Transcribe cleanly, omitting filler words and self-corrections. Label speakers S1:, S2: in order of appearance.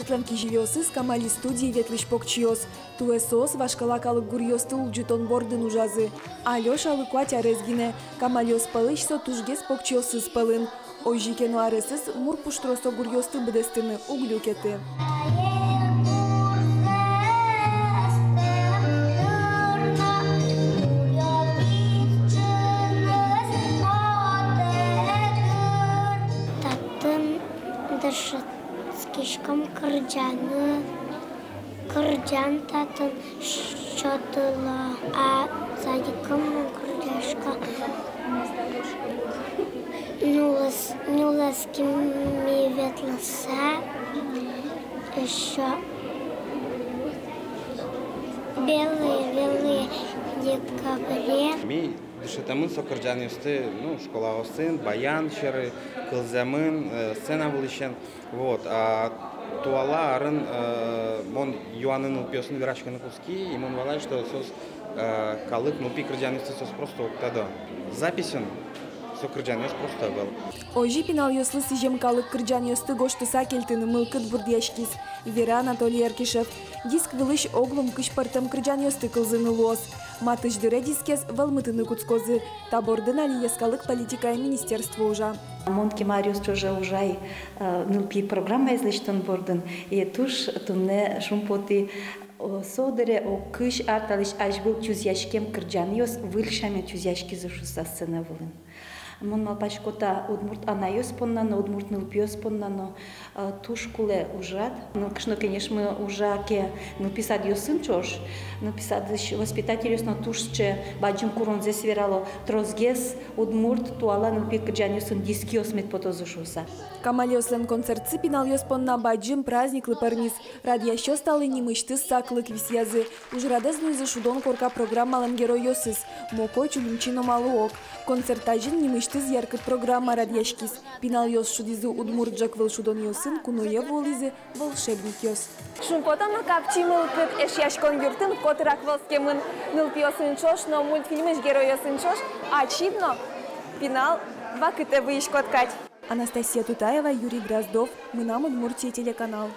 S1: Удмуртлан кижелёсыз камали студии ветлиш покчиос. Туэсос вашкалакалык гурьёсты улджутон бордын ужазы. Алёша лыкуатя резгине. Камалёс палышсо тужгес покчиосыз палын. Ойжикену аресыз мур пуштросо гурьёсты бдестыны углюкеты.
S2: Скишком кырджан татын шотыла, а садиком кырджашка нуласкими ветлоса, еще белые декабре.
S3: Дышетамын сокыржан юсты, школа осын, баян шеры, кылзамын, сцена был еще. Вот, а туала арын, мон юанын упьёсын вирашканы куски, и мон валай, что сос калык, пикрджан юсты сос просто октадо. Записен сокыржан юс просто был.
S1: Ожи пинал юслы сижем калык кырджан юсты гошты сакельтыны мылкыт бурдяшкис. Вера Анатолий Яркишев. Диск вылыш оглум кышпартам кырджан юсты кылзыны лос. Матыш дыре дискес валмытыны куцкозы. Табордын али ескалык политика и министерство ужа.
S4: Монки Мариус тоже ужай нупи программа излечтон бордын. И туш тунне шумпоти содере о кыш арталыш ажбыл чузяшкем кырджан юс выльшаме чузяшки зашуса сцена вылын. Мон малпачкота удмурт анайос поннано, удмурт нылпиос поннано, тушкуле ужат. Кшно, конечно, ужаке написать ёсын чош, написать воспитатель ёсно тушче, баджим куронзе сверало, трозгес, удмурт, туала нылпи кырджан ёсын диски осмет потозушуса.
S1: Камалёслен концерт ципинал ёс понна баджим праздник лыпарнис. Радиящё сталы немышты саклык висязы. Уж радезну изашудон корка программалан герой ёсыз. Моко чулимчино малуок. Концерт ажин немышты яркая программа радьяшкис. Пинал ёс шудизы удмурджак волшудон ёсын, куное волизы волшебник ёс. Шумпотан капчи мылкыт эшяшкон юртын котырак волскемын нылпиосын чош, но мультфильмыш герой ёсын чош, очевидно пинал вакыте выишкоткать. Анастасия Тутаева, Юрий Дроздов. Мы нам Удмуртия телеканал.